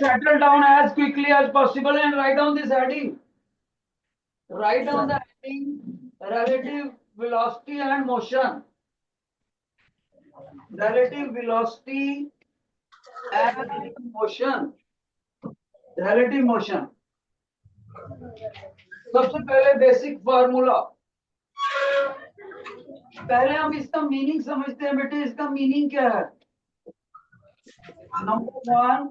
Settle down as quickly as possible and write down this heading. Write down the heading: relative velocity and motion. Relative velocity and motion. Relative motion. सबसे पहले basic formula, पहले हम इसका meaning समझते हैं बेटे। इसका meaning क्या है? नंबर वन,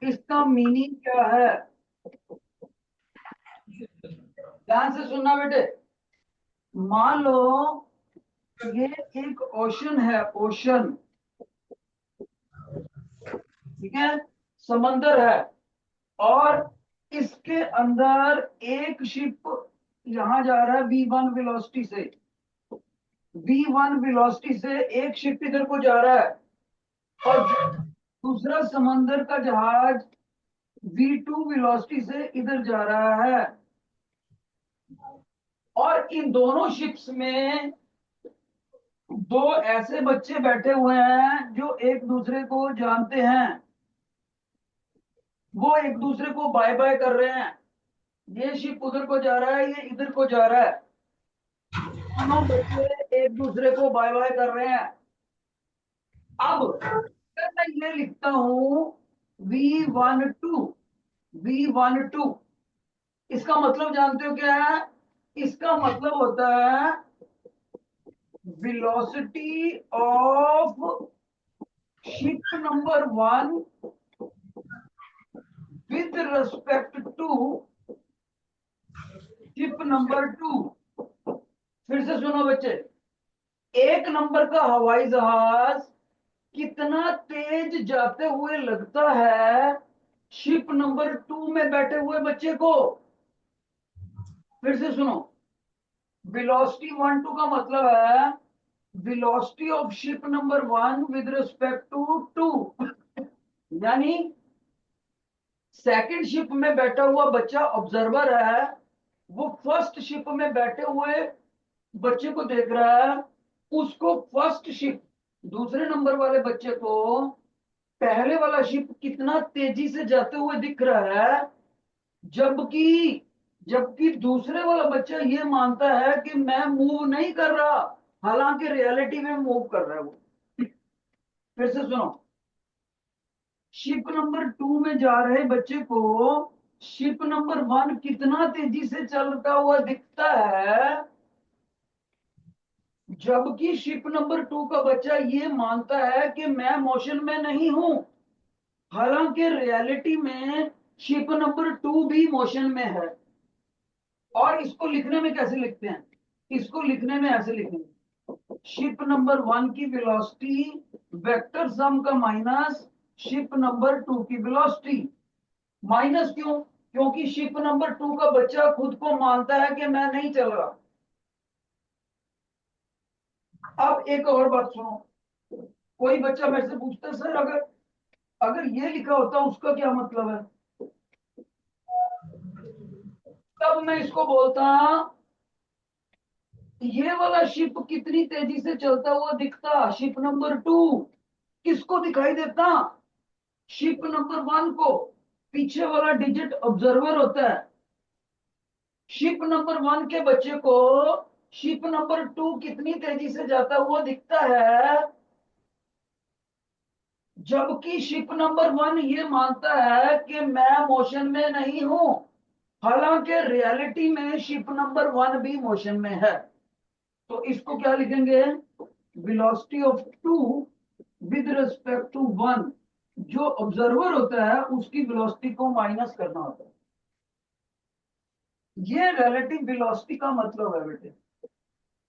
इसका मीनिंग क्या है? ध्यान से सुनना बेटे। मान लो ये एक ओशन है, ओशन, ठीक है, समंदर है, और इसके अंदर एक शिप यहां जा रहा है v1 वेलोसिटी से। v1 वेलोसिटी से एक शिप इधर को जा रहा है, और दूसरा समंदर का जहाज v2 वेलोसिटी से इधर जा रहा है। और इन दोनों शिप्स में दो ऐसे बच्चे बैठे हुए हैं जो एक दूसरे को जानते हैं। वो एक दूसरे को बाय बाय कर रहे हैं। ये शिप उधर को जा रहा है, ये इधर को जा रहा है। दोनों बच्चे एक दूसरे को बाय बाय कर रहे हैं। अब अगर मैं ये लिखता हूं v12, v12, इसका मतलब जानते हो क्या है? इसका मतलब होता है velocity of ship number 1 with respect to ship number 2। फिर से सुनो बच्चे, एक नंबर का हवाई जहाज कितना तेज जाते हुए लगता है शिप नंबर 2 में बैठे हुए बच्चे को। फिर से सुनो, वेलोसिटी 1 2 का मतलब है velocity of ship number 1 with respect to 2। यानी सेकंड शिप में बैठा हुआ बच्चा ऑब्जर्वर है, वो फर्स्ट शिप में बैठे हुए बच्चे को देख रहा है। उसको फर्स्ट शिप, दूसरे नंबर वाले बच्चे को पहले वाला शिप कितना तेजी से जाते हुए दिख रहा है, जबकि जबकि दूसरे वाला बच्चा ये मानता है कि मैं मूव नहीं कर रहा, हालांकि रियलिटी में मूव कर रहा है वो। फिर से सुनो, शिप नंबर 2 में जा रहे बच्चे को शिप नंबर 1 कितना तेजी से चलता हुआ दिखता है, जबकि शिप नंबर 2 का बच्चा ये मानता है कि मैं मोशन में नहीं हूं, हालांकि रियलिटी में शिप नंबर 2 भी मोशन में है। और इसको लिखने में कैसे लिखते हैं? इसको लिखने में ऐसे लिखेंगे, शिप नंबर 1 की वेलोसिटी वेक्टर सम का माइनस शिप नंबर 2 की वेलोसिटी। माइनस क्यों? क्योंकि शिप नंबर 2 का बच्चा खुद को मानता है कि मैं नहीं चल रहा। अब एक और बात सुनो, कोई बच्चा मेरे से पूछता है सर अगर अगर ये लिखा होता उसका क्या मतलब है? तब मैं इसको बोलता ये वाला शिप कितनी तेजी से चलता हुआ दिखता, शिप नंबर 2 किसको दिखाई देता? शिप नंबर 1 को। पीछे वाला डिजिट ऑब्जर्वर होता है। शिप नंबर 1 के बच्चे को शिप नंबर 2 कितनी तेजी से जाता हुआ दिखता है, जबकि शिप नंबर 1 ये मानता है कि मैं मोशन में नहीं हूं, हालांकि रियलिटी में शिप नंबर 1 भी मोशन में है। तो इसको क्या लिखेंगे? Velocity of 2 with respect to 1। जो ऑब्जर्वर होता है उसकी वेलोसिटी को माइनस करना होता है। ये रिलेटिव वेलोसिटी का मतलब है बेटे।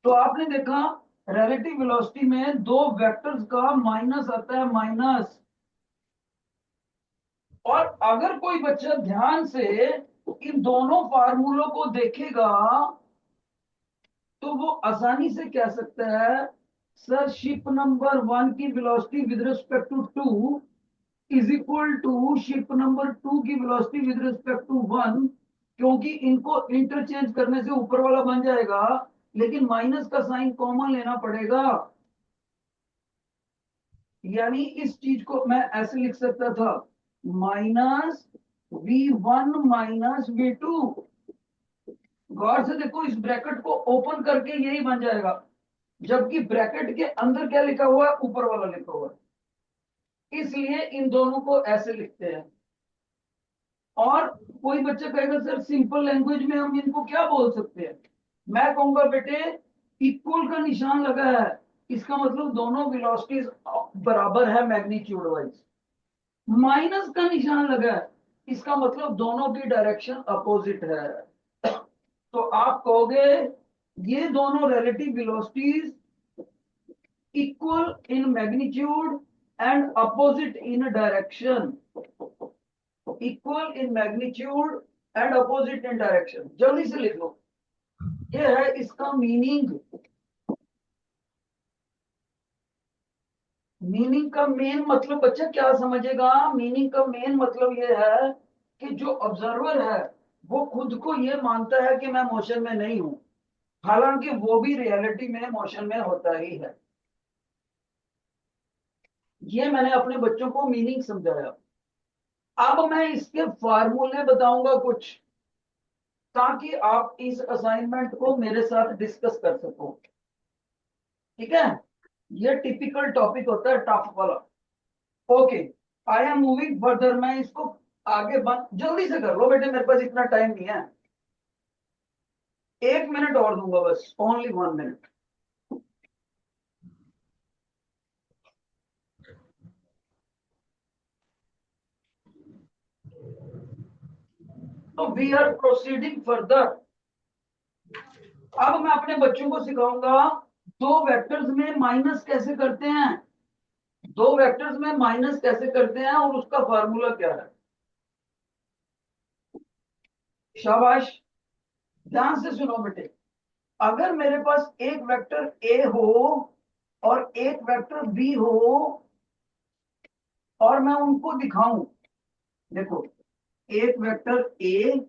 तो आपने देखा रिलेटिव वेलोसिटी में दो वेक्टर्स का माइनस आता है, माइनस। और अगर कोई बच्चा ध्यान से इन दोनों फार्मूलों को देखेगा तो वो आसानी से कह सकता है सर शिप नंबर 1 की velocity with respect to 2 is equal to ship number 2 की वेलोसिटी विद रिस्पेक्ट टू 1, क्योंकि इनको इंटरचेंज करने से ऊपर वाला बन जाएगा, लेकिन माइनस का साइन कॉमन लेना पड़ेगा। यानी इस चीज को मैं ऐसे लिख सकता था, माइनस V1 माइनस V2। गौर से देखो, इस ब्रैकेट को ओपन करके यही बन जाएगा, जबकि ब्रैकेट के अंदर क्या लिखा हुआ है, ऊपर वाला लिखा हुआ है, इसलिए इन दोनों को ऐसे लिखते हैं। और कोई बच्चा कहेगा सर सिंपल लैंग्वेज में हम इनको क्या बोल सकते हैं? मैं कहूंगा बेटे, इक्वल का निशान लगा है, इसका मतलब दोनों वेलोसिटीज बराबर है मैग्नीट्यूड वाइज। माइनस का निशान लगा है, इसका मतलब दोनों की डायरेक्शन अपोजिट है। तो आप कहोगे ये दोनों relative velocities equal in magnitude and opposite in direction. Equal in magnitude and opposite in direction, जल्दी से लिख लो, ये है इसका मीनिंग। मीनिंग का मेन मतलब बच्चा क्या समझेगा? मीनिंग का मेन मतलब ये है कि जो ऑब्जर्वर है वो खुद को ये मानता है कि मैं मोशन में नहीं हूं, हालांकि वो भी रियलिटी में मोशन में होता ही है। ये मैंने अपने बच्चों को मीनिंग समझाया। अब मैं इसके फार्मूले बताऊंगा कुछ, ताकि आप इस असाइनमेंट को मेरे साथ डिस्कस कर सको। ठीक है, ये टिपिकल टॉपिक होता है टफ वाला। Okay, I am moving further. मैं इसको आगे बंद जल्दी से कर लो बेटे, मेरे पास इतना टाइम नहीं है। 1 मिनट और दूंगा बस, ओनली 1 मिनट। तो वी आर प्रोसीडिंग फर्दर। अब मैं अपने बच्चों को सिखाऊंगा दो वेक्टर्स में माइनस कैसे करते हैं, दो वेक्टर्स में माइनस कैसे करते हैं और उसका फार्मूला क्या है। शाबाश, ध्यान से सुनो बेटे। अगर मेरे पास एक वेक्टर ए हो और एक वेक्टर बी हो और मैं उनको दिखाऊं, देखो, एक वेक्टर ए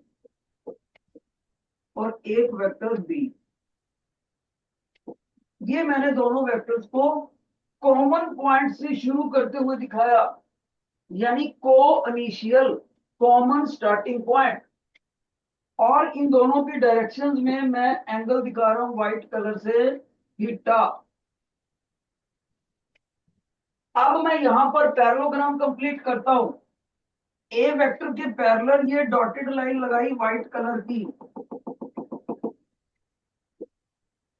और एक वेक्टर बी, ये मैंने दोनों वेक्टर्स को कॉमन पॉइंट से शुरू करते हुए दिखाया, यानी को इनिशियल, कॉमन स्टार्टिंग पॉइंट। और इन दोनों की डायरेक्शंस में मैं एंगल दिखा रहा हूं व्हाइट कलर से, थीटा। अब मैं यहां पर पैरेललोग्राम कंप्लीट करता हूं। ए वेक्टर के पैरेलल ये डॉटेड लाइन लगाई व्हाइट कलर की,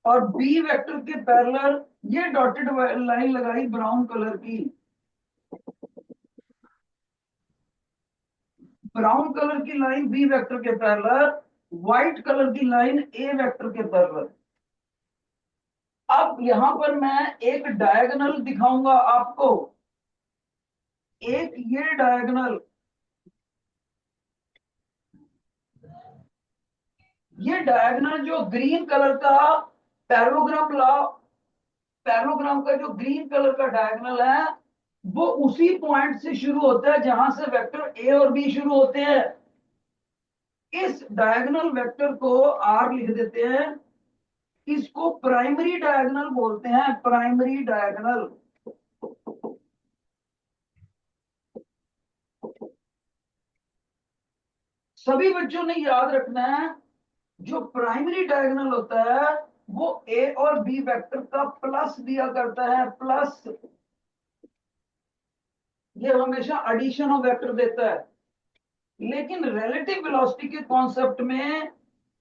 और बी वेक्टर के पैरेलल ये डॉटेड लाइन लगाई ब्राउन कलर की। ब्राउन कलर की लाइन बी वेक्टर के पैरेलल, व्हाइट कलर की लाइन ए वेक्टर के पैरेलल। अब यहां पर मैं एक डायगोनल दिखाऊंगा आपको, एक ये डायगोनल, ये डायगोनल जो ग्रीन कलर का पैरेललोग्राम ला, पैरेललोग्राम का जो ग्रीन कलर का डायगोनल है वो उसी पॉइंट से शुरू होता है जहां से वेक्टर ए और बी शुरू होते हैं। इस डायगोनल वेक्टर को आर लिख देते हैं, इसको प्राइमरी डायगोनल बोलते हैं, प्राइमरी डायगोनल। सभी बच्चों ने याद रखना है, जो प्राइमरी डायगोनल होता है वो ए और बी वेक्टर का प्लस दिया करता है, प्लस। ये हमेशा एडिशन ऑफ वेक्टर देता है। लेकिन रिलेटिव वेलोसिटी के कॉन्सेप्ट में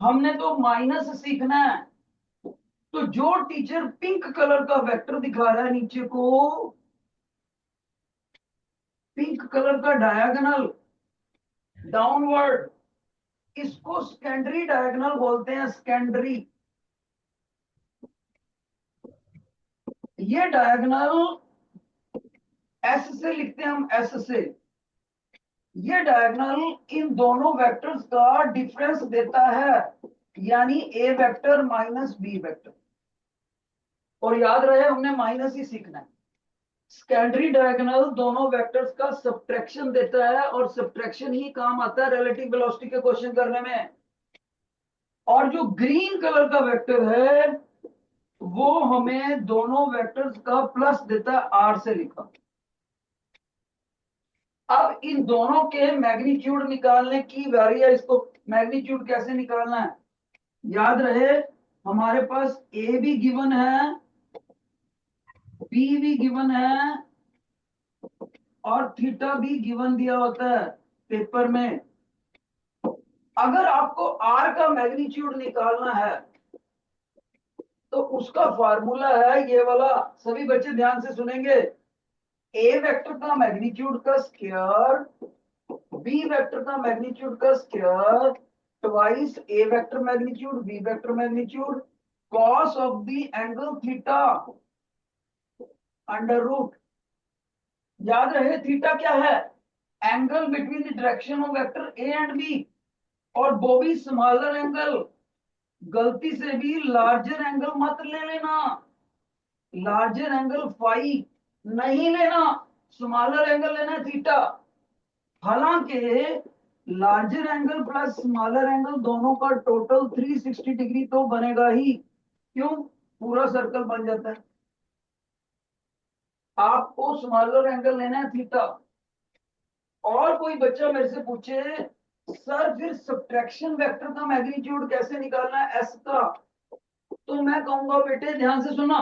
हमने तो माइनस सीखना है। तो जो टीचर पिंक कलर का वेक्टर दिखा रहा है नीचे को, पिंक कलर का डायगोनल डाउनवर्ड, इसको सेकेंडरी डायगोनल बोलते हैं, सेकेंडरी। ये डायगोनल एस से लिखते हैं हम, एस से। ये डायगोनल इन दोनों वेक्टर्स का डिफरेंस देता है, यानी ए वेक्टर माइनस बी वेक्टर। और याद रहे हमने माइनस ही सीखना है। सेकेंडरी डायगोनल दोनों वेक्टर्स का सब्ट्रैक्शन देता है, और सब्ट्रैक्शन ही काम आता है रिलेटिव वेलोसिटी के क्वेश्चन करने में। और जो ग्रीन कलर का वेक्टर है वो हमें दोनों वेक्टर्स का प्लस देता है, आर से लिखा। अब इन दोनों के मैग्नीट्यूड निकालने की बारी है। इसको मैग्नीट्यूड कैसे निकालना है, याद रहे हमारे पास ए भी गिवन है, बी भी गिवन है, और थीटा भी गिवन दिया होता है पेपर में। अगर आपको आर का मैग्नीट्यूड निकालना है तो उसका फार्मूला है ये वाला। सभी बच्चे ध्यान से सुनेंगे। ए वेक्टर का मैग्नीट्यूड का स्क्वायर, बी वेक्टर का मैग्नीट्यूड का square, twice A vector magnitude B vector magnitude, cos of the angle theta under root. याद रहे थीटा क्या है, angle between the direction of vector A and B, और वो भी स्मॉलर एंगल। गलती से भी लार्जर एंगल मत ले लेना, लार्जर एंगल फाई नहीं लेना, स्मॉलर एंगल लेना है थीटा। हालांकि larger angle plus smaller angle दोनों का टोटल 360 डिग्री तो बनेगा ही। क्यों, पूरा सर्कल बन जाता है। आपको स्मॉलर एंगल लेना है थीटा। और कोई बच्चा मेरे से पूछे सर फिर सब्ट्रैक्शन वेक्टर का मैग्नीट्यूड कैसे निकालना है एस का, तो मैं कहूंगा बेटे ध्यान से सुना,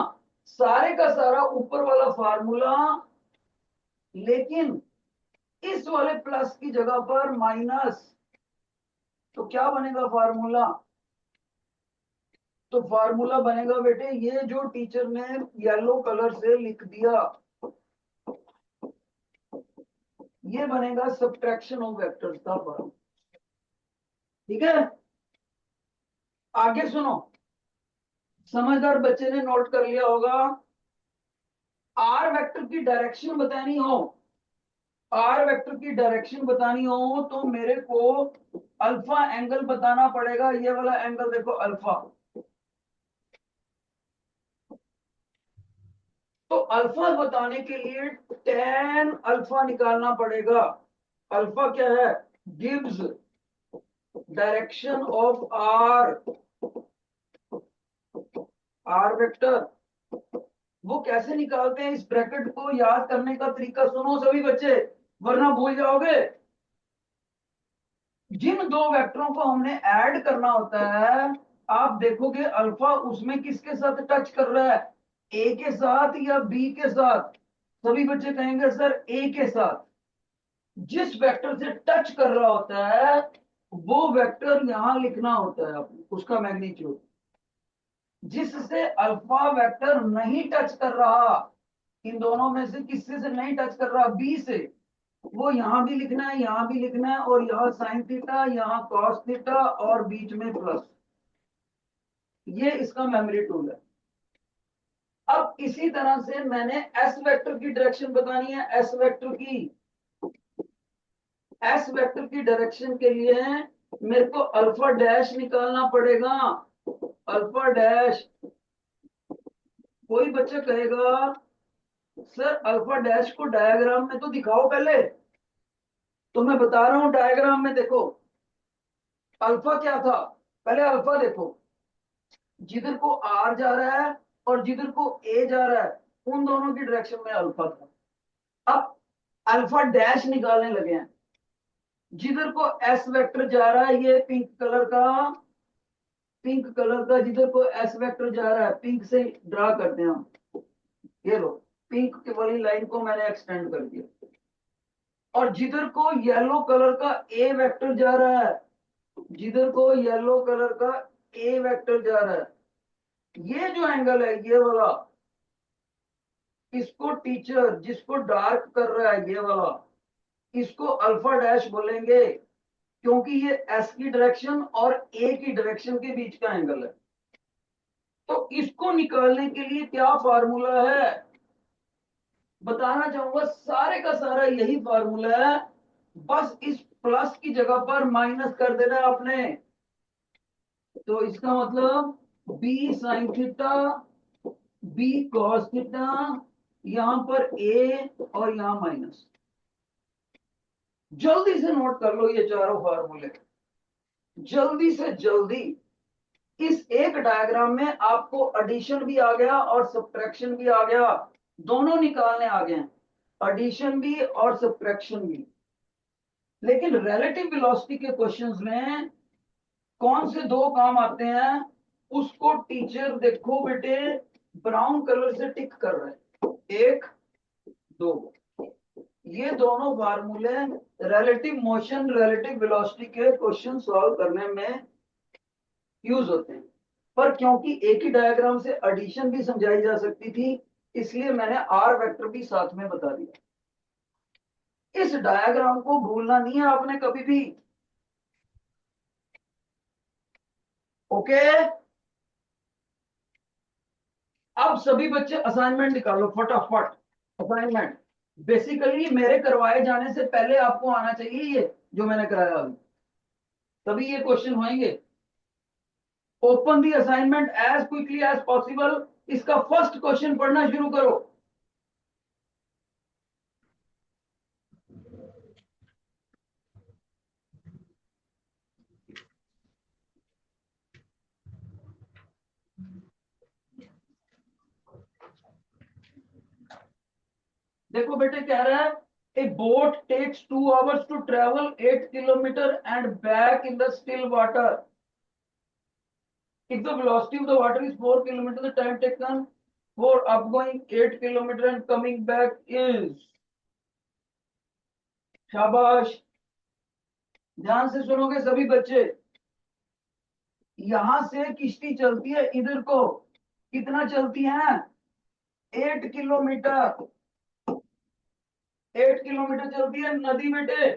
सारे का सारा ऊपर वाला फार्मूला, लेकिन इस वाले प्लस की जगह पर माइनस। तो क्या बनेगा फार्मूला, तो फार्मूला बनेगा बेटे ये जो टीचर ने येलो कलर से लिख दिया, ये बनेगा सब्ट्रैक्शन ऑफ वेक्टर्स का फॉर्मूला। ठीक है, आगे सुनो। समझदार बच्चे ने नोट कर लिया होगा। आर वेक्टर की डायरेक्शन बतानी हो, आर वेक्टर की डायरेक्शन बतानी हो तो मेरे को अल्फा एंगल बताना पड़ेगा। ये वाला एंगल देखो अल्फा। तो अल्फा बताने के लिए टेन अल्फा निकालना पड़ेगा। अल्फा क्या है, gives direction of R, R vector. वो कैसे निकालते हैं, इस ब्रैकेट को याद करने का तरीका सुनो सभी बच्चे, वरना भूल जाओगे। जिन दो वेक्टरों को हमने ऐड करना होता है, आप देखोगे अल्फा उसमें किसके साथ टच कर रहा है, ए के साथ या बी के साथ। सभी बच्चे कहेंगे सर ए के साथ। जिस वेक्टर से टच कर रहा होता है वो वेक्टर यहां लिखना होता है आपको, उसका मैग्नीट्यूड। जिससे अल्फा वेक्टर नहीं टच कर रहा, इन दोनों में से किससे से नहीं टच कर रहा, बी से, वो यहां भी लिखना है, यहां भी लिखना है, और यहाँ साइन थीटा, यहाँ कॉस थीटा, और बीच में प्लस। ये इसका मेमोरी टूल है। अब इसी तरह से मैंने एस वेक्टर की डायरेक्शन बतानी है। एस वेक्टर की, एस वेक्टर की डायरेक्शन के लिए मेरे को अल्फा डैश निकालना पड़ेगा। अल्फा डैश, कोई बच्चा कहेगा सर अल्फा डैश को डायग्राम में तो दिखाओ पहले। तो मैं बता रहा हूं डायग्राम में देखो अल्फा क्या था। पहले अल्फा देखो, जिधर को आर जा रहा है और जिधर को ए जा रहा है, उन दोनों की डायरेक्शन में अल्फा था। अब अल्फा डैश निकालने लगे हैं। जिधर को एस वेक्टर जा रहा है, ये पिंक कलर का, पिंक कलर का जिधर को एस वेक्टर जा रहा है, पिंक से ड्रा करते हैं हम। ये लो, पिंक की वाली लाइन को मैंने एक्सटेंड कर दिया। और जिधर को येलो कलर का ए वेक्टर जा रहा है, जिधर को येलो कलर का ए वेक्टर जा रहा है, ये जो एंगल है ये वाला, इसको टीचर जिसको डार्क कर रहा है ये वाला, इसको अल्फा डैश बोलेंगे, क्योंकि ये एस की डायरेक्शन और ए की डायरेक्शन के बीच का एंगल है। तो इसको निकालने के लिए क्या फार्मूला है बताना चाहूंगा, सारे का सारा यही फार्मूला है। बस इस प्लस की जगह पर माइनस कर देना है आपने। तो इसका मतलब B sine theta B cos theta, यहां पर ए और यहां माइनस। जल्दी से नोट कर लो ये चारों फार्मूले, जल्दी से जल्दी। इस एक डायग्राम में आपको एडिशन भी आ गया और सब्ट्रैक्शन भी आ गया, दोनों निकालने आ गए हैं, एडिशन भी और सब्ट्रैक्शन भी। लेकिन रिलेटिव वेलोसिटी के क्वेश्चंस में कौन से दो काम आते हैं, उसको टीचर देखो बेटे ब्राउन कलर से टिक कर रहे हैं, एक दो, ये दोनों फार्मूले रिलेटिव मोशन रिलेटिव वेलोसिटी के क्वेश्चन सॉल्व करने में यूज होते हैं। पर क्योंकि एक ही डायग्राम से एडिशन भी समझाई जा सकती थी, इसलिए मैंने आर वेक्टर भी साथ में बता दिया। इस डायग्राम को भूलना नहीं है आपने कभी भी। ओके, अब सभी बच्चे असाइनमेंट निकालो फटाफट। असाइनमेंट बेसिकली मेरे करवाए जाने से पहले आपको आना चाहिए, ये जो मैंने कराया अभी, तभी ये क्वेश्चन होंगे। Open the assignment as quickly as possible. इसका फर्स्ट क्वेश्चन पढ़ना शुरू करो। देखो बेटे कह रहा है, a boat takes 2 hours to travel 8 kilometers and back in the still water. If the velocity of the water is 4 kilometers, the time taken for upgoing 8 kilometers and coming back is। शाबाश, ध्यान से सुनोगे सभी बच्चे। यहां से किश्ती चलती है इधर को, कितना चलती है, 8 किलोमीटर। 8 किलोमीटर चलती है नदी बेटे।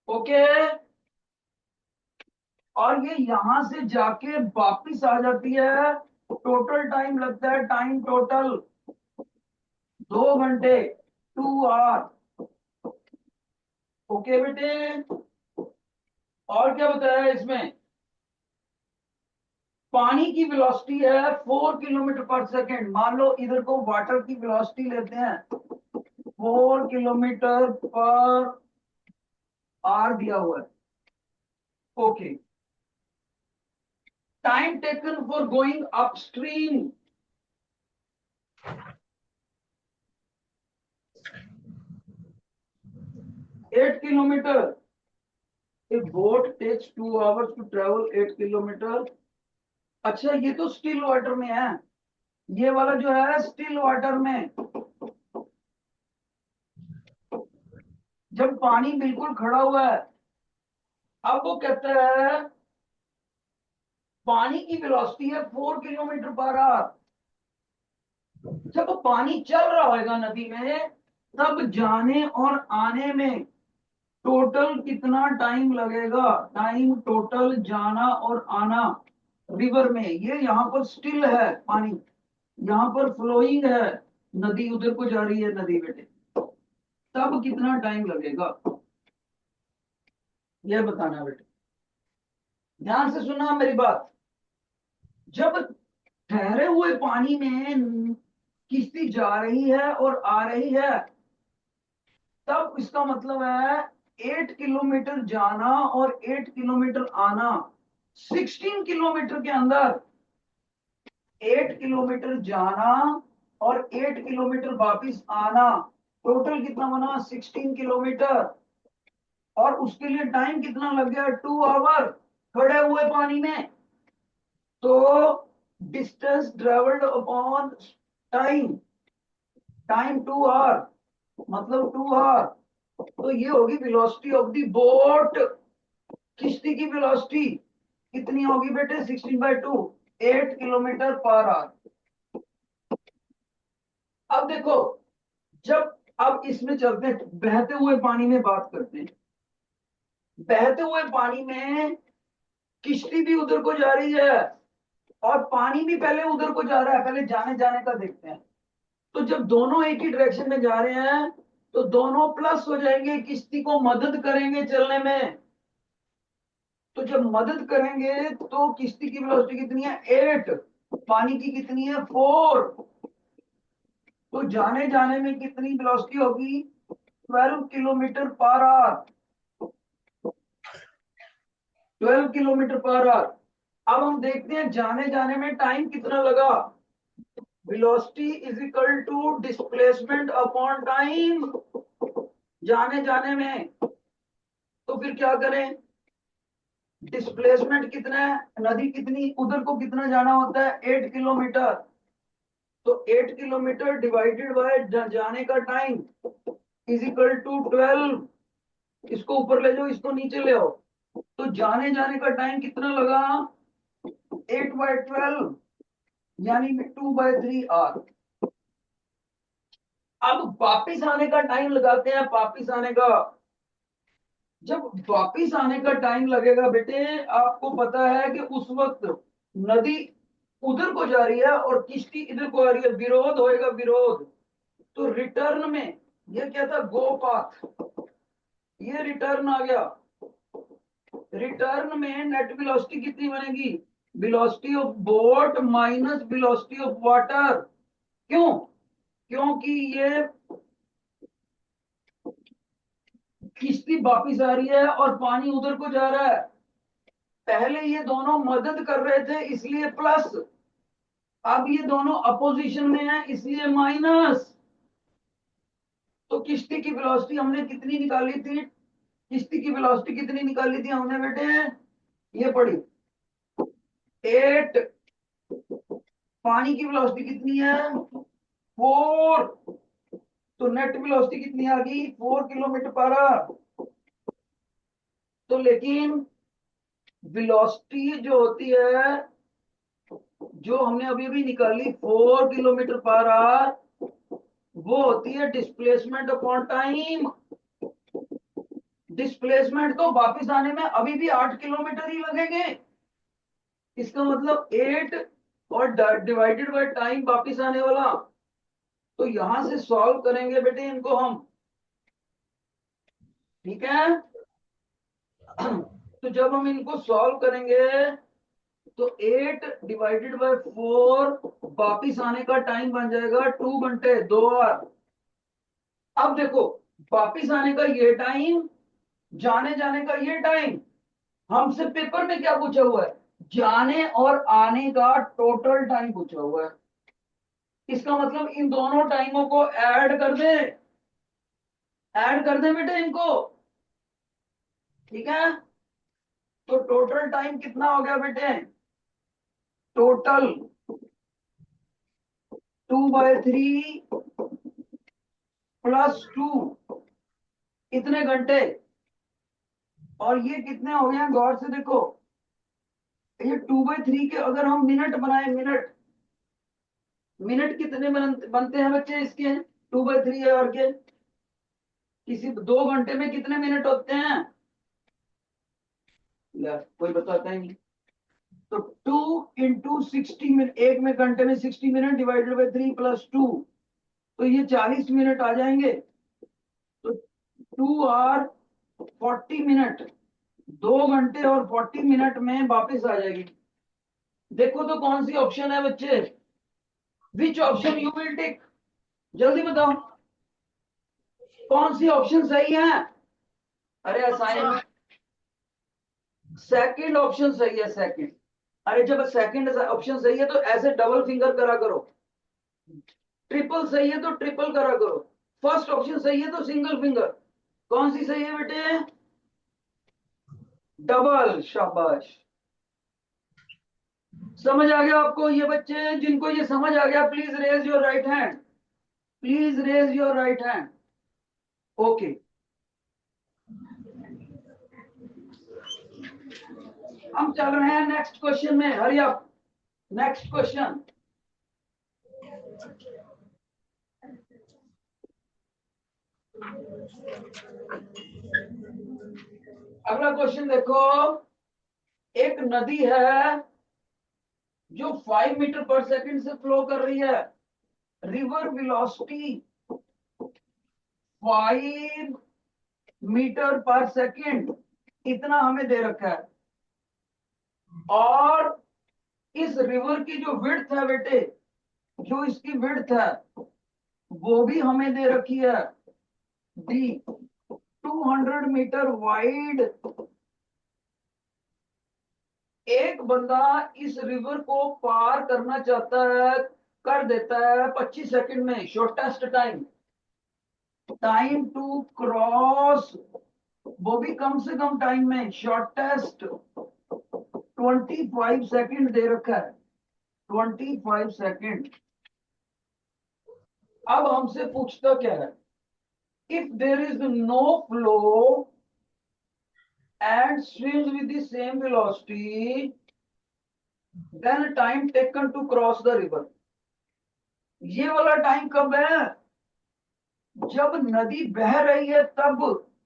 ओके, और ये यहां से जाके वापिस आ जाती है, टोटल टाइम लगता है, टाइम टोटल 2 घंटे, 2 आवर। ओके बेटे, और क्या बताया है इसमें, पानी की वेलोसिटी है 4 किलोमीटर पर सेकेंड। मान लो इधर को वाटर की वेलोसिटी लेते हैं, 4 किलोमीटर पर आवर दिया हुआ है। Okay, time taken for going upstream, 8 kilometre. A boat takes 2 hours to travel 8 kilometer। अच्छा, ये तो स्टिल वाटर में है, ये वाला जो है स्टिल वाटर में। जब पानी बिल्कुल खड़ा हुआ है, अब वो कहता है पानी की वेलोसिटी है 4 किलोमीटर पर आवर। जब पानी चल रहा होगा नदी में, तब जाने और आने में टोटल कितना टाइम लगेगा, टाइम टोटल जाना और आना रिवर में। ये यहाँ पर स्टिल है पानी, यहाँ पर फ्लोइंग है, नदी उधर को जा रही है नदी बेटे, तब कितना टाइम लगेगा, ये बताना बेटे। ध्यान से सुनना मेरी बात। जब ठहरे हुए पानी में किश्ती जा रही है और आ रही है, तब इसका मतलब है 8 किलोमीटर जाना और 8 किलोमीटर आना। 16 किलोमीटर के अंदर 8 किलोमीटर जाना और 8 किलोमीटर वापिस आना, टोटल कितना बना, 16 किलोमीटर। और उसके लिए टाइम कितना लग गया, 2 आवर खड़े हुए पानी में। तो distance travelled upon time, time 2 hour, मतलब 2 आवर। तो ये होगी वेलोसिटी ऑफ द बोट, किश्ती की वेलोसिटी कितनी होगी बेटे, 16/2, 8 किलोमीटर पर आवर। अब देखो, जब अब इसमें चलते हैं, बहते हुए पानी में बात करते हैं। बहते हुए पानी में किश्ती भी उधर को जा रही है और पानी भी पहले उधर को जा रहा है, पहले जाने जाने का देखते हैं। तो जब दोनों एक ही डायरेक्शन में जा रहे हैं, तो दोनों प्लस हो जाएंगे, किश्ती को मदद करेंगे चलने में। तो जब मदद करेंगे तो किश्ती की वेलोसिटी कितनी है, 8। पानी की कितनी है 4, तो जाने जाने में कितनी वेलोसिटी होगी 12 kilometre per hour, 12 kilometre per hour. अब हम देखते हैं जाने जाने में टाइम कितना लगा। Velocity is equal to displacement upon time, जाने जाने में। तो फिर क्या करें, डिस्प्लेसमेंट कितना है, नदी कितनी उधर को कितना जाना होता है 8 किलोमीटर, तो 8 किलोमीटर डिवाइडेड बाय जाने का टाइम इज इक्वल टू 12। इसको ऊपर ले जाओ, इसको नीचे ले आओ, तो जाने जाने का टाइम कितना लगा 8/12, यानी कि 2/3 आवर। अब वापिस आने का टाइम लगाते हैं, वापिस आने का। जब वापिस आने का टाइम लगेगा बेटे, आपको पता है कि उस वक्त नदी उधर को जा रही है और किश्ती इधर को आ रही है, विरोध होएगा, विरोध। तो रिटर्न में ये क्या था, गो पाथ, ये रिटर्न आ गया। रिटर्न में नेट वेलोसिटी कितनी बनेगी, velocity of boat minus velocity of water. क्यों, क्योंकि ये किश्ती वापिस आ रही है और पानी उधर को जा रहा है। पहले ये दोनों मदद कर रहे थे इसलिए प्लस, अब ये दोनों अपोजिशन में है इसलिए माइनस। तो किश्ती की वेलोसिटी हमने कितनी निकाली थी, किश्ती की वेलोसिटी कितनी निकाली थी हमने बेटे, ये पड़ी 8। पानी की वेलोसिटी कितनी है 4, तो नेट वेलोसिटी कितनी आ गई 4 किलोमीटर पर आवर। तो लेकिन वेलोसिटी जो होती है, जो हमने अभी अभी निकाली 4 किलोमीटर पर आवर, वो होती है डिस्प्लेसमेंट अपॉन टाइम। डिस्प्लेसमेंट तो वापस आने में अभी भी 8 किलोमीटर ही लगेंगे, इसका मतलब 8 और डिवाइडेड बाय टाइम वापस आने वाला। तो यहां से सॉल्व करेंगे बेटे इनको हम, ठीक है। तो जब हम इनको सॉल्व करेंगे तो 8 डिवाइडेड बाय 4 वापिस आने का टाइम बन जाएगा 2 घंटे 2 आवर। अब देखो, वापिस आने का ये टाइम, जाने जाने का ये टाइम, हमसे पेपर में क्या पूछा हुआ है, जाने और आने का टोटल टाइम पूछा हुआ है। इसका मतलब इन दोनों टाइमों को ऐड कर दे, ऐड कर दे बेटे इनको, ठीक है। तो टोटल टाइम कितना हो गया बेटे, टोटल 2/3 +2, इतने घंटे। और ये कितने हो गए गौर से देखो, ये 2/3 के अगर हम मिनट बनाए, मिनट, मिनट कितने बनते हैं बच्चे इसके 2/3 आवर के, किसी 2 घंटे में कितने मिनट होते हैं, कोई बताता ही नहीं। तो 2 × 60 मिनट, एक में घंटे में 60 मिनट डिवाइडेड बाई 3 +2, तो ये 40 मिनट आ जाएंगे। तो 2 आवर 40 मिनट, 2 घंटे और 40 मिनट में वापस आ जाएगी। देखो तो कौन सी ऑप्शन है बच्चे, which option you will take, जल्दी बताओ कौन सी ऑप्शन सही है। अरे असाइनमेंट, सेकंड ऑप्शन सही है, सेकंड। अरे जब सेकंड ऑप्शन सही है तो ऐसे डबल फिंगर करा करो, ट्रिपल सही है तो ट्रिपल करा करो, फर्स्ट ऑप्शन सही है तो सिंगल फिंगर। कौन सी सही है बेटे, डबल, शाबाश। समझ आ गया आपको, ये बच्चे जिनको ये समझ आ गया please raise your right hand, please raise your right hand. Okay, हम चल रहे हैं नेक्स्ट क्वेश्चन में, हरी अप। नेक्स्ट क्वेश्चन, अगला क्वेश्चन देखो। एक नदी है जो 5 मीटर पर सेकंड से फ्लो कर रही है, रिवर वेलोसिटी 5 मीटर पर सेकंड, इतना हमें दे रखा है। और इस रिवर की जो विड्थ है बेटे, जो इसकी विड्थ है वो भी हमें दे रखी है, डी 200 मीटर वाइड। एक बंदा इस रिवर को पार करना चाहता है, कर देता है 25 सेकंड में, shortest time. Time to cross वो भी कम से कम टाइम में, शॉर्टेस्ट 25 सेकंड दे रखा है, 25 सेकंड। अब हमसे पूछता क्या है, if there is no flow and swims with the same velocity, then time taken to cross the river। ये वाला टाइम कब है, जब नदी बह रही है तब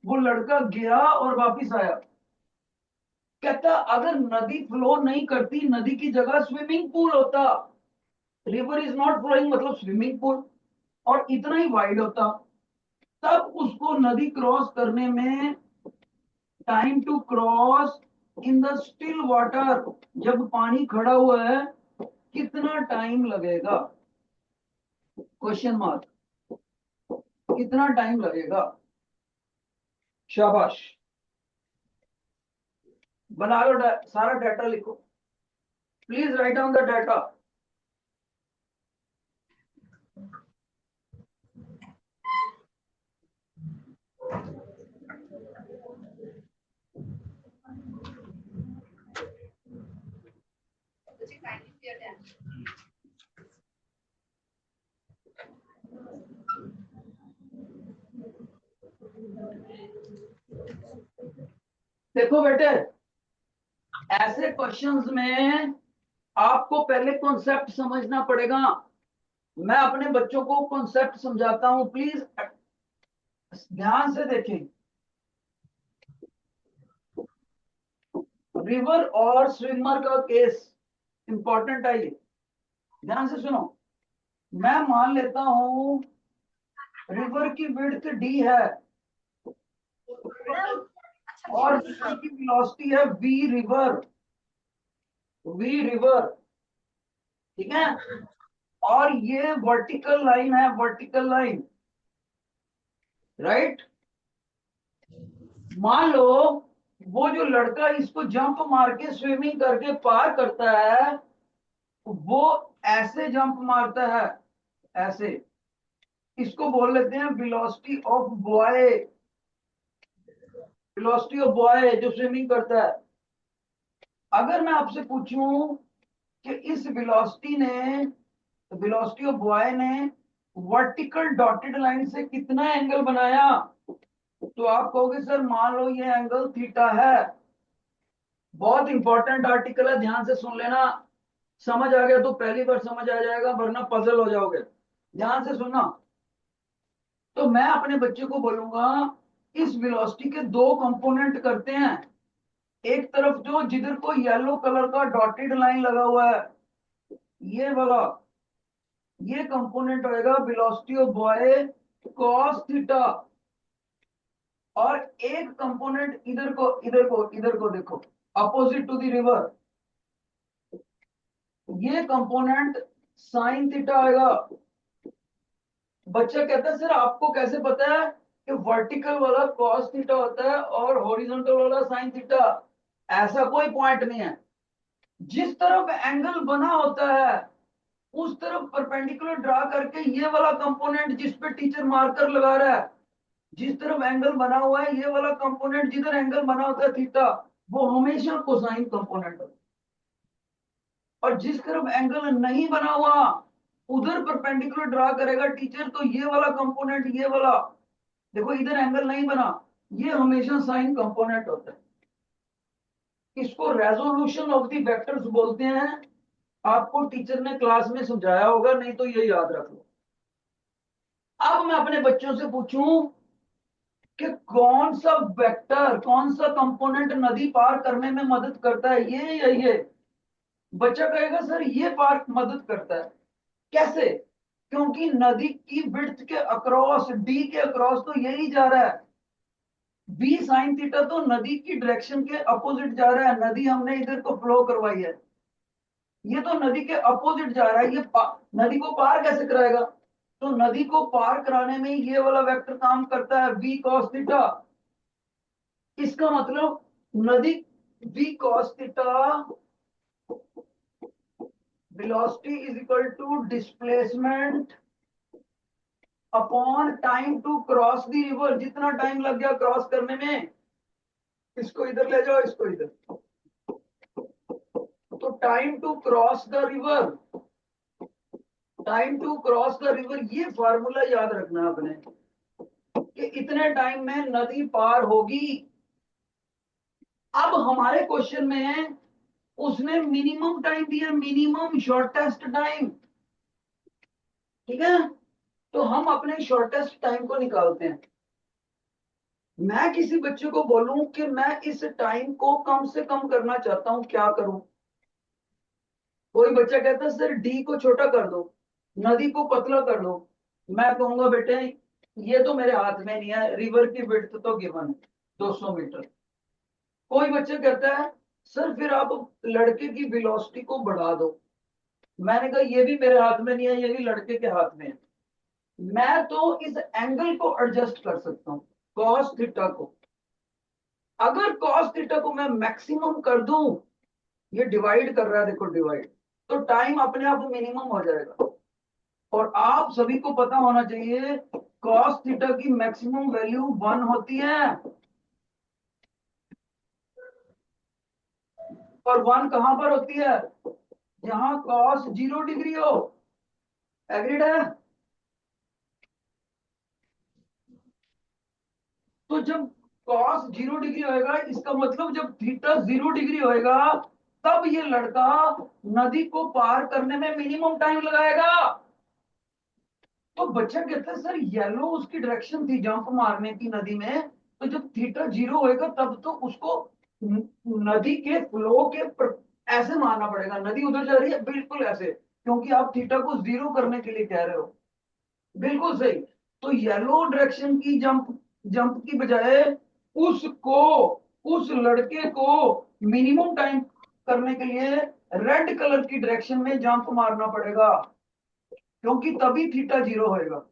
वो लड़का गिरा और वापिस आया। कहता अगर नदी फ्लो नहीं करती, नदी की जगह स्विमिंग पूल होता, रिवर इज नॉट फ्लोइंग मतलब स्विमिंग पूल, और इतना ही वाइड होता, तब उसको नदी क्रॉस करने में time to cross in the still water, जब पानी खड़ा हुआ है, कितना टाइम लगेगा, क्वेश्चन मार्क, कितना टाइम लगेगा। शाबाश, बना लो, सारा डाटा लिखो, please write down the data. देखो बेटे, ऐसे क्वेश्चंस में आपको पहले कॉन्सेप्ट समझना पड़ेगा। मैं अपने बच्चों को कॉन्सेप्ट समझाता हूं, प्लीज ध्यान से देखें। रिवर और स्विमर का केस इंपॉर्टेंट है, ये ध्यान से सुनो। मैं मान लेता हूं रिवर की विड्थ डी है और रिवर की वेलोसिटी है वी रिवर, वी रिवर, ठीक है। और ये वर्टिकल लाइन है, वर्टिकल लाइन, राइट। मान लो वो जो लड़का इसको जंप मार के स्विमिंग करके पार करता है, वो ऐसे जंप मारता है, ऐसे, इसको बोल लेते हैं velocity of boy, velocity of boy जो स्विमिंग करता है। अगर मैं आपसे पूछूं कि इस वेलोसिटी ने, वेलोसिटी ऑफ बॉय ने वर्टिकल डॉटेड लाइन से कितना एंगल बनाया, तो आप कहोगे सर मान लो ये एंगल थीटा है। बहुत इंपॉर्टेंट आर्टिकल है, ध्यान से सुन लेना। समझ आ गया तो पहली बार समझ आ जाएगा, वरना पजल हो जाओगे। ध्यान से सुनना। तो मैं अपने बच्चे को बोलूंगा इस वेलोसिटी के दो कंपोनेंट करते हैं। एक तरफ जो जिधर को येलो कलर का डॉटेड लाइन लगा हुआ है, ये वाला, ये कंपोनेंट होएगा velocity of boy cos theta. और एक कंपोनेंट इधर को, इधर को, इधर को देखो, अपोजिट टू द रिवर, ये कंपोनेंट साइन थीटा आएगा। बच्चा कहता है सर आपको कैसे पता है कि वर्टिकल वाला कॉस थीटा होता है और हॉरिजॉन्टल वाला साइन थीटा? ऐसा कोई पॉइंट नहीं है। जिस तरफ एंगल बना होता है उस तरफ परपेंडिकुलर ड्रा करके ये वाला कंपोनेंट जिस पे टीचर मार्कर लगा रहा है, जिस तरफ एंगल बना हुआ है, ये वाला कंपोनेंट जिधर एंगल बना होता है थीटा, वो हमेशा कोसाइन कंपोनेंट होता है। और जिस तरफ एंगल नहीं बना हुआ उधर परपेंडिकुलर ड्रा करेगा टीचर, तो ये वाला कंपोनेंट, ये वाला देखो इधर एंगल नहीं बना, ये हमेशा साइन कंपोनेंट होता है। इसको रेजोल्यूशन ऑफ द वेक्टर्स बोलते हैं। आपको टीचर ने क्लास में समझाया होगा, नहीं तो ये याद रख लो। अब मैं अपने बच्चों से पूछूं कि कौन सा वेक्टर, कौन सा कंपोनेंट नदी पार करने में मदद करता है, ये या ये? बच्चा कहेगा सर ये पार मदद करता है। कैसे? क्योंकि नदी की विड्थ के अक्रॉस, डी के अक्रॉस तो यही जा रहा है। बी साइन थीटा तो नदी की डायरेक्शन के अपोजिट जा रहा है, नदी हमने इधर को फ्लो करवाई है। ये तो नदी के अपोजिट जा रहा है, ये नदी को पार कैसे कराएगा? तो नदी को पार कराने में ये वाला वेक्टर काम करता है, v cos थीटा। इसका मतलब नदी v cos theta velocity is equal to displacement upon time to cross the river, जितना टाइम लग गया क्रॉस करने में। इसको इधर ले जाओ, इसको इधर। तो time to cross the river, time to cross the river, ये फार्मूला याद रखना है आपने कि इतने टाइम में नदी पार होगी। अब हमारे क्वेश्चन में उसने मिनिमम टाइम दिया, मिनिमम शॉर्टेस्ट टाइम। ठीक है, तो हम अपने शॉर्टेस्ट टाइम को निकालते हैं। मैं किसी बच्चे को बोलूं कि मैं इस टाइम को कम से कम करना चाहता हूं, क्या करूं? कोई बच्चा कहता है सर डी को छोटा कर दो, नदी को पतला कर दो। मैं कहूंगा बेटे ये तो मेरे हाथ में नहीं है, रिवर की विड्थ तो गिवन 200 मीटर। कोई बच्चा कहता है सर फिर आप लड़के की वेलोसिटी को बढ़ा दो। मैंने कहा ये भी मेरे हाथ में नहीं है, ये भी लड़के के हाथ में है। मैं तो इस एंगल को एडजस्ट कर सकता हूँ, कॉस थीटा को। अगर कॉस थीटा को मैं मैक्सिमम कर दूं, ये डिवाइड कर रहा है, देखो डिवाइड, तो टाइम अपने आप मिनिमम हो जाएगा। और आप सभी को पता होना चाहिए कॉस थीटा की मैक्सिमम वैल्यू 1 होती है, और 1 कहां पर होती है? जहां कॉस 0 डिग्री हो। एग्रीड है? तो जब कॉस 0 डिग्री होएगा, इसका मतलब जब थीटा 0 डिग्री होएगा, तब ये लड़का नदी को पार करने में मिनिमम टाइम लगाएगा। तो बच्चा कहता है सर येलो उसकी डायरेक्शन थी जंप मारने की नदी में, तो जब थीटा 0 होएगा तब तो उसको नदी के फ्लो के ऐसे मारना पड़ेगा। नदी उधर जा रही है बिल्कुल ऐसे, क्योंकि आप थीटा को 0 करने के लिए कह रहे हो। बिल्कुल सही। तो येलो डायरेक्शन की जंप जंप की बजाय उसको, उस लड़के को मिनिमम टाइम करने के लिए रेड कलर की डायरेक्शन में जंप मारना पड़ेगा, क्योंकि तभी थीटा 0 होएगा।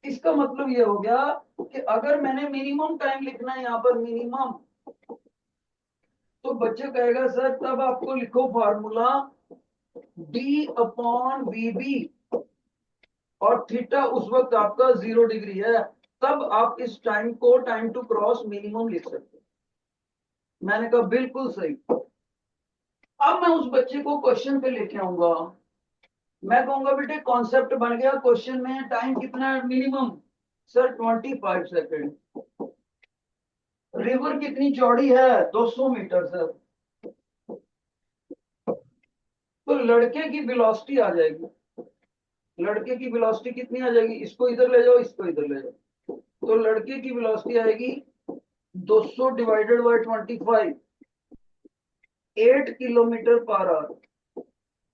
इसका मतलब ये हो गया कि अगर मैंने मिनिमम टाइम लिखना है यहां पर मिनिमम, तो बच्चे कहेगा सर तब आपको लिखो formula D upon V B, और थीटा उस वक्त आपका 0 डिग्री है, तब आप इस टाइम को टाइम टू क्रॉस मिनिमम लिख सकते हैं। मैंने कहा बिल्कुल सही। अब मैं उस बच्चे को क्वेश्चन पे लेके आऊंगा। मैं कहूंगा बेटे कॉन्सेप्ट बन गया, क्वेश्चन में टाइम कितना है मिनिमम? Sir 25 second. रिवर कितनी चौड़ी है? 200 मीटर सर। तो लड़के की वेलोसिटी आ जाएगी, लड़के की वेलोसिटी कितनी आ जाएगी? इसको इधर ले जाओ, इसको इधर ले जाओ। तो लड़के की वेलोसिटी आएगी 200 divided by 25, 8 kilometre per hour.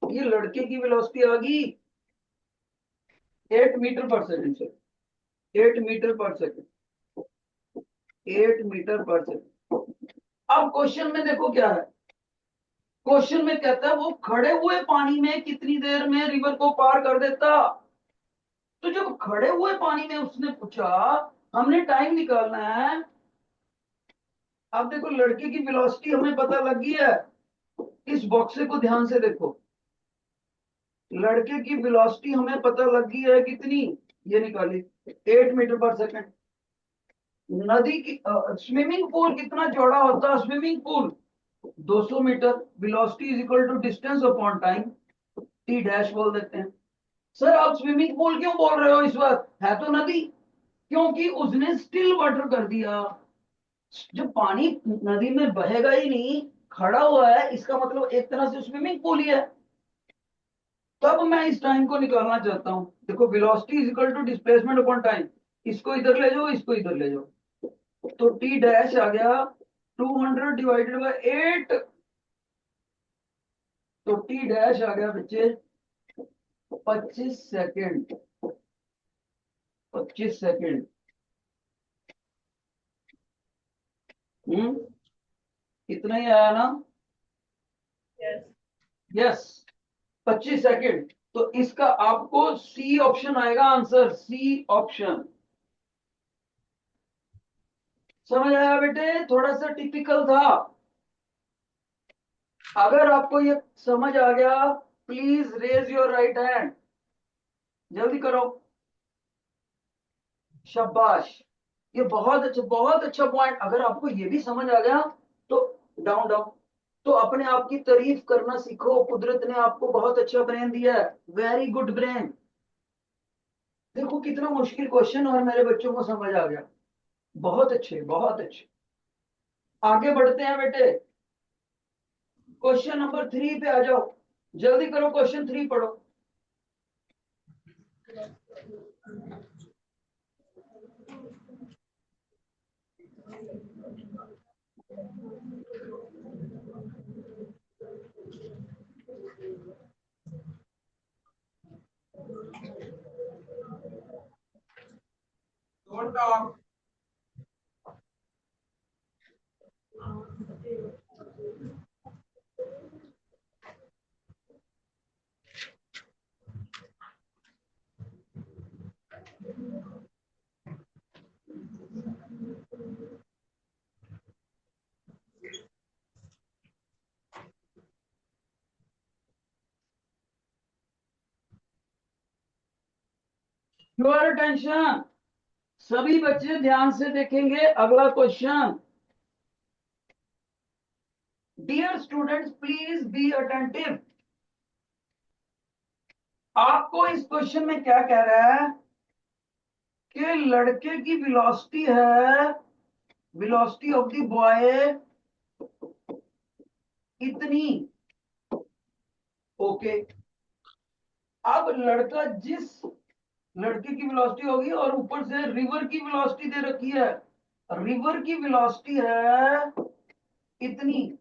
ये लड़के की वेलोसिटी आ गई 8 मीटर पर सेकंड से, 8 मीटर पर सेकंड, 8 मीटर पर सेकंड। अब क्वेश्चन में देखो क्या है। क्वेश्चन में कहता है वो खड़े हुए पानी में कितनी देर में रिवर को पार कर देता। तो जब खड़े हुए पानी में उसने पूछा, हमने टाइम निकालना है। अब देखो लड़के की वेलोसिटी हमें पता लगी है, इस बॉक्से को ध्यान से देखो। लड़के की वेलोसिटी हमें पता लगी है कितनी, ये निकाली 8 मीटर पर सेकंड। नदी की स्विमिंग पूल कितना चौड़ा होता है? Swimming pool 200 metre. Velocity is equal to distance upon time, T dash बोल देते हैं। सर आप स्विमिंग पूल क्यों बोल रहे हो? इस वक्त है तो नदी, क्योंकि उसने स्टिल वाटर कर दिया। जब पानी नदी में बहेगा ही नहीं, खड़ा हुआ है, इसका मतलब एक तरह से स्विमिंग पूल ही है। तब मैं इस टाइम को निकालना चाहता हूं। देखो velocity is equal to displacement upon time, इसको इधर ले जाओ, इसको इधर ले जाओ। तो टी डैश आ गया 200 डिवाइडेड बाय 8। तो टी डैश आ गया बच्चे 25 सेकेंड, 25 सेकेंड। इतना ही आया ना? Yes, 25 second. तो इसका आपको सी ऑप्शन आएगा आंसर, सी ऑप्शन। समझ आया बेटे? थोड़ा सा टिपिकल था। अगर आपको ये समझ आ गया, please raise your right hand, जल्दी करो। शाबाश, ये बहुत अच्छा पॉइंट। अगर आपको ये भी समझ आ गया तो डाउन डाउन, तो अपने आप की तारीफ करना सीखो। कुदरत ने आपको बहुत अच्छा ब्रेन दिया है, वेरी गुड ब्रेन। देखो कितना मुश्किल क्वेश्चन और मेरे बच्चों को समझ आ गया। बहुत अच्छे, बहुत अच्छे। आगे बढ़ते हैं बेटे, क्वेश्चन नंबर 3 पे आ जाओ। जल्दी करो, क्वेश्चन 3 पढ़ो। योर अटेंशन, सभी बच्चे ध्यान से देखेंगे अगला question. Dear students, please be attentive. आपको इस क्वेश्चन में क्या कह रहा है कि लड़के की वेलोसिटी है, वेलोसिटी ऑफ द बॉय इतनी। ओके, अब लड़का जिस लड़के की वेलोसिटी होगी और ऊपर से रिवर की वेलोसिटी दे रखी है, रिवर की वेलोसिटी है इतनी।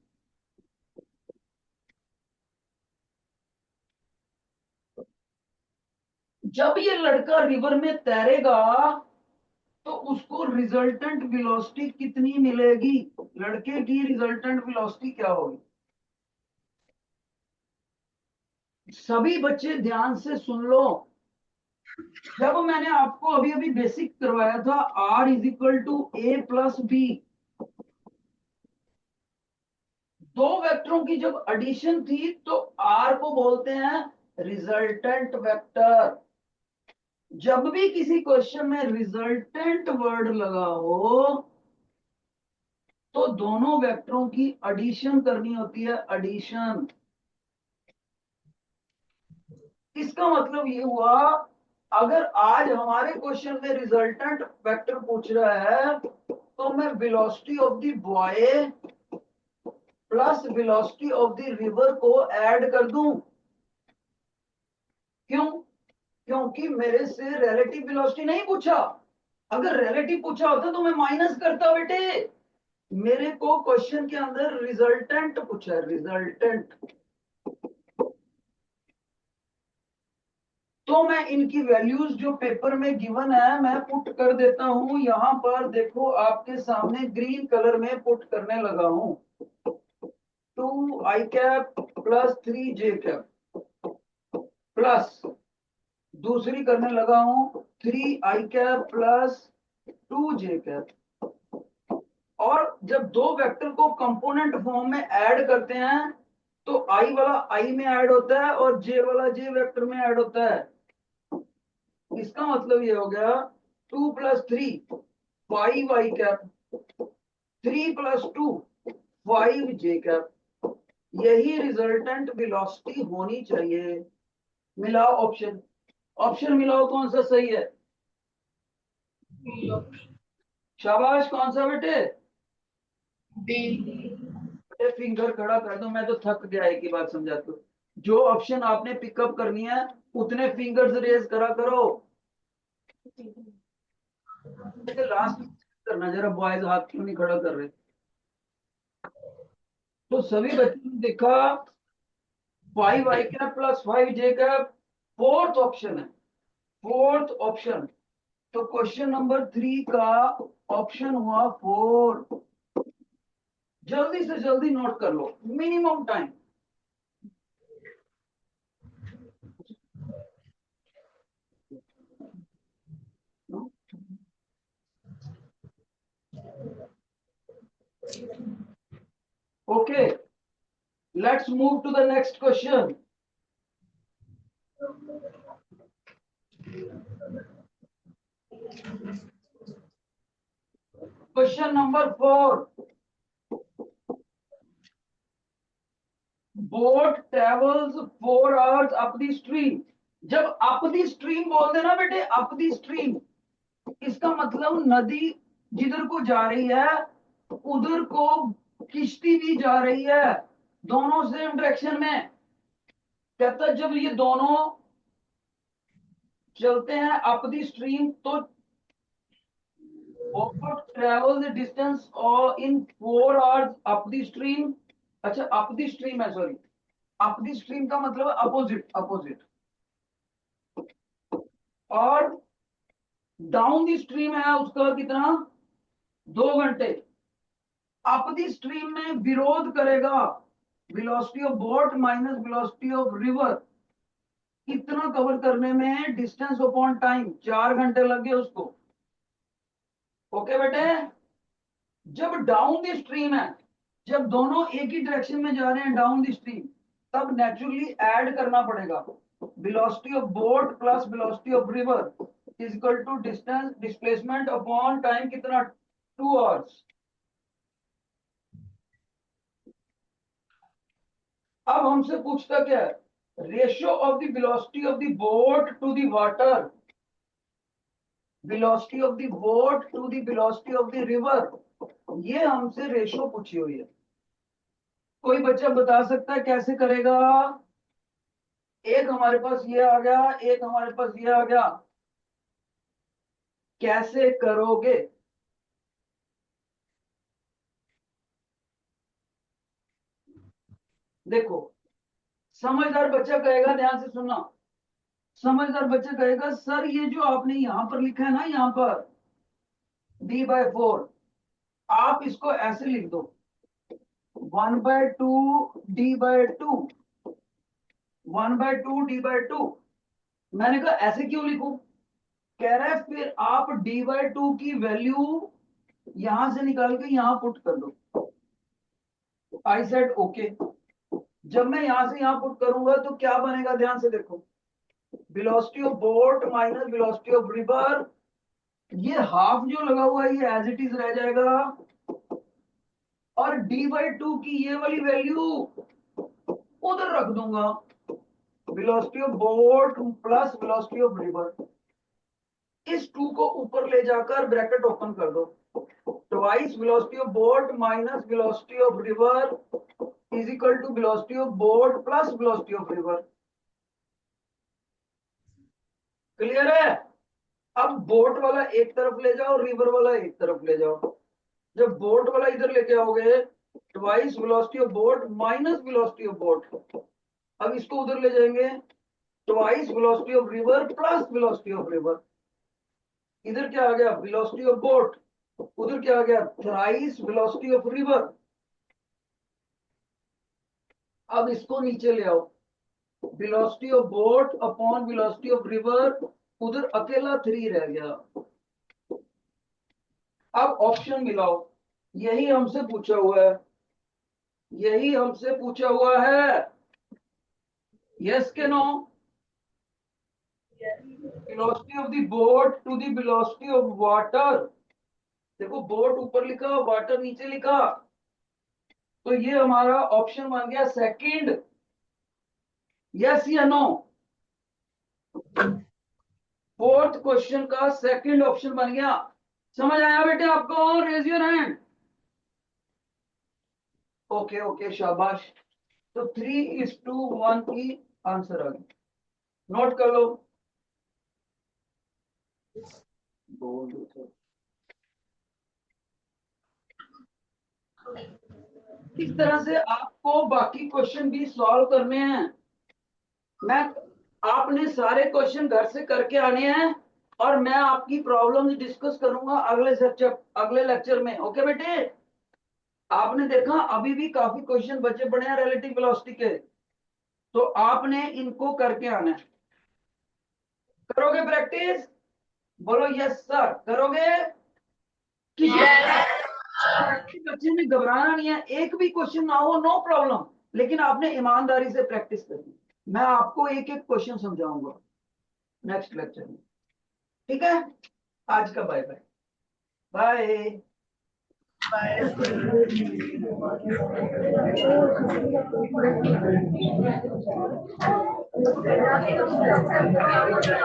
जब ये लड़का रिवर में तैरेगा तो उसको रिजल्टेंट वेलोसिटी कितनी मिलेगी? लड़के की रिजल्टेंट वेलोसिटी क्या होगी? सभी बच्चे ध्यान से सुन लो। जब मैंने आपको अभी अभी बेसिक करवाया था, R is equal to A plus B, दो वेक्टरों की जब एडिशन थी तो आर को बोलते हैं रिजल्टेंट वेक्टर। जब भी किसी क्वेश्चन में रिजल्टेंट वर्ड लगा हो तो दोनों वेक्टरों की एडिशन करनी होती है, एडिशन। इसका मतलब ये हुआ, अगर आज हमारे क्वेश्चन में रिजल्टेंट वेक्टर पूछ रहा है तो मैं velocity of the boy plus velocity of the river को ऐड कर दूं। क्यों? क्योंकि मेरे से रिलेटिव वेलोसिटी नहीं पूछा। अगर रिलेटिव पूछा होता तो मैं माइनस करता बेटे। मेरे को क्वेश्चन के अंदर रिजल्टेंट पूछा है, रिजल्टेंट। तो मैं इनकी वैल्यूज जो पेपर में गिवन है मैं पुट कर देता हूं। यहां पर देखो आपके सामने ग्रीन कलर में पुट करने लगा हूं। 2 i cap plus 3 j cap plus, दूसरी करने लगा हूं 3 i cap plus 2 j cap. और जब दो वेक्टर को कंपोनेंट फॉर्म में ऐड करते हैं तो आई वाला आई में ऐड होता है और जे वाला जे वेक्टर में ऐड होता है। इसका मतलब ये हो गया 2 + 3 5 i कैप, 3 + 2 5 j कैप। यही रिजल्टेंट वेलोसिटी होनी चाहिए। मिलाओ ऑप्शन, ऑप्शन मिलाओ, कौन सा सही है? शाबाश, कौन सा बेटे? बेटे फिंगर खड़ा कर दो, मैं तो थक गया एक ही बात समझा। तो जो ऑप्शन आपने पिकअप करनी है उतने फिंगर्स रेज करा करो। लास्ट करना जरा, बॉयज हाथ क्यों नहीं खड़ा कर रहे? तो सभी बच्चों ने देखा 5 i cap plus 5 j cap fourth option है, फोर्थ ऑप्शन। तो क्वेश्चन नंबर 3 का ऑप्शन हुआ 4। जल्दी से जल्दी नोट कर लो, minimum time. Okay, let's move to the next question. Question number 4. Boat travels 4 hours up the stream. जब up the stream बोल देना बेटे, up the stream, इसका मतलब नदी जिधर को जा रही है उधर को किश्ती भी जा रही है, दोनों सेम डायरेक्शन में। कहता जब ये दोनों चलते हैं अप द स्ट्रीम तो boat travels the distance or in 4 hours up the stream. अच्छा अप द स्ट्रीम है, सॉरी, अप द स्ट्रीम का मतलब अपोजिट, अपोजिट। और डाउन द स्ट्रीम है उसका कितना, 2 घंटे। अप द स्ट्रीम में विरोध करेगा, velocity of boat minus velocity of river, कितना कवर करने में, डिस्टेंस अपॉन टाइम, 4 घंटे लग गए उसको। ओके बेटे, जब डाउन द स्ट्रीम है, जब दोनों एक ही डायरेक्शन में जा रहे हैं डाउन द स्ट्रीम, तब नेचुरली ऐड करना पड़ेगा, velocity of boat plus velocity of river is equal to distance displacement upon time, कितना, 2 आवर्स। अब हमसे पूछता क्या है, ratio of the velocity of the boat to the water, velocity of the boat to the velocity of the river, ये हमसे ratio पूछी हुई है। कोई बच्चा बता सकता है कैसे करेगा? एक हमारे पास ये आ गया, एक हमारे पास ये आ गया, कैसे करोगे? देखो, समझदार बच्चा कहेगा, ध्यान से सुनना, समझदार बच्चा कहेगा सर ये जो आपने यहां पर लिखा है ना, यहां पर d/4, आप इसको ऐसे लिख दो, 1/2 d/2, 1/2 d/2। मैंने कहा ऐसे क्यों लिखूं? कह रहा है फिर आप d/2 की वैल्यू यहां से निकाल के यहां पुट कर दो। I said okay. जब मैं यहां से यहां पुट करूंगा तो क्या बनेगा, ध्यान से देखो, velocity of boat minus velocity of river, ये हाफ जो लगा हुआ है ये एज इट इज रह जाएगा, और d/2 की ये वाली वैल्यू उधर रख दूंगा, velocity of boat plus velocity of river. इस 2 को ऊपर ले जाकर ब्रैकेट ओपन कर दो, twice velocity of boat minus velocity of river is equal to velocity of boat plus velocity of river. Clear है? अब बोट वाला एक तरफ ले जाओ, रिवर वाला एक तरफ ले जाओ। जब बोट वाला इधर लेके आओगे, twice velocity of boat minus velocity of boat, अब इसको उधर ले जाएंगे, twice velocity of river plus velocity of river. इधर क्या आ गया, वेलोसिटी ऑफ बोट, उधर क्या आ गया, थ्राइस वेलोसिटी ऑफ रिवर। अब इसको नीचे ले आओ, velocity of boat upon velocity of river, उधर अकेला 3 रह गया। अब ऑप्शन मिलाओ, यही हमसे पूछा हुआ है, यही हमसे पूछा हुआ है, यस के no? Velocity of the boat to the velocity of water, देखो बोट ऊपर लिखा, वाटर नीचे लिखा, तो ये हमारा ऑप्शन बन गया सेकंड, यस या नो? फोर्थ क्वेश्चन का सेकंड ऑप्शन बन गया। समझ आया बेटे आपको? Raise your hand. Okay okay, शाबाश। तो 3:1 की आंसर आ गई, नोट कर लो। इस तरह से आपको बाकी क्वेश्चन भी सॉल्व करने हैं। मैं आपने सारे क्वेश्चन घर से करके आने हैं, और मैं आपकी प्रॉब्लम्स डिस्कस करूंगा अगले लेक्चर में। ओके बेटे, आपने देखा अभी भी काफी क्वेश्चन बचे पड़े हैं रिलेटिव वेलोसिटी के, तो आपने इनको करके आना है। करोगे प्रैक्टिस? बोलो यस सर, करोगे? Yes. बच्चे ने घबराना नहीं है, एक भी क्वेश्चन ना हो नो प्रॉब्लम, लेकिन आपने ईमानदारी से प्रैक्टिस करनी। मैं आपको एक एक क्वेश्चन समझाऊंगा नेक्स्ट लेक्चर में, ठीक है? आज का बाय बाय। बाय।